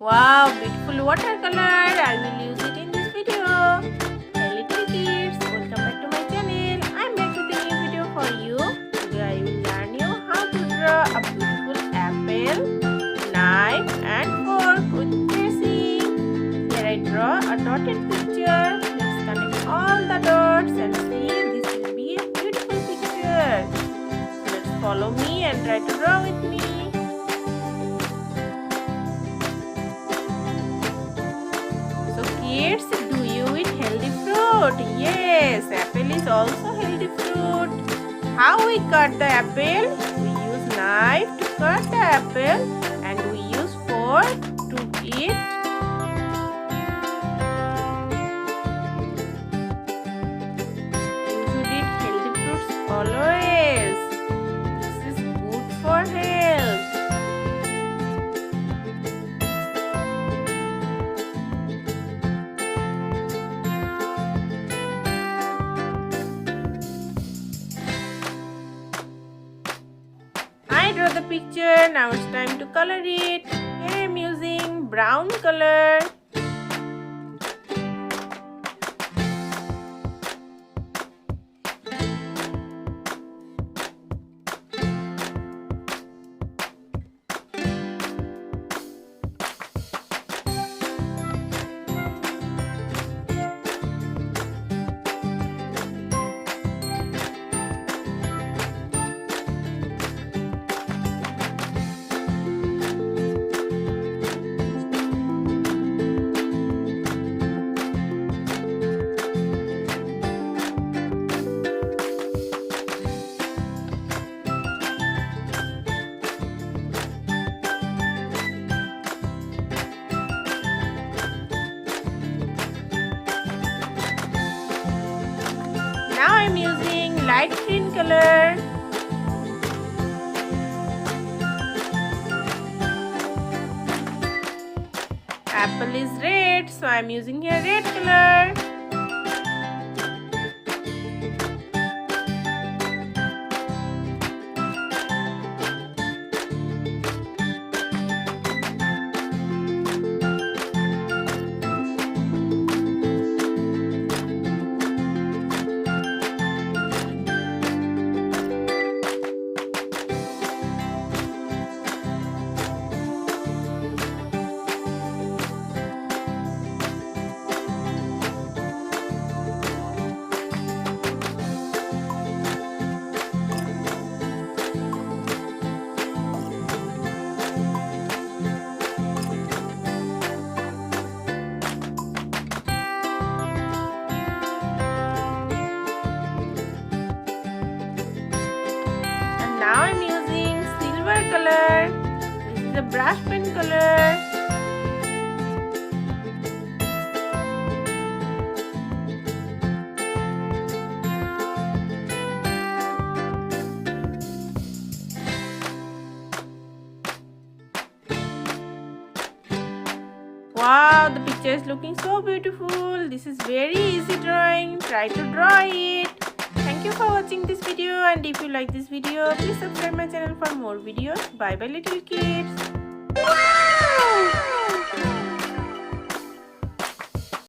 Wow, beautiful watercolor. I will use it in this video. Hey little kids, welcome back to my channel. I'm back with a new video for you. Today I will learn you how to draw a beautiful apple, knife and fork with tracing. Here I draw a dotted picture. Let's connect all the dots and see this will be a beautiful picture. So let's follow me and try to draw with me. Kids, do you eat healthy fruit? Yes, apple is also healthy fruit. How we cut the apple? We use knife to cut the apple and we use fork to eat. You should eat healthy fruits always. This is good for health. I draw the picture. Now it's time to color it. Here I'm using brown color. Now I'm using light green color. Apple is red, so I'm using here red color. Now I'm using silver color. This is a brush pen color. Wow, the picture is looking so beautiful. This is very easy drawing. Try to draw it. Thank you for watching this video, and if you like this video, please subscribe my channel for more videos. Bye bye little kids.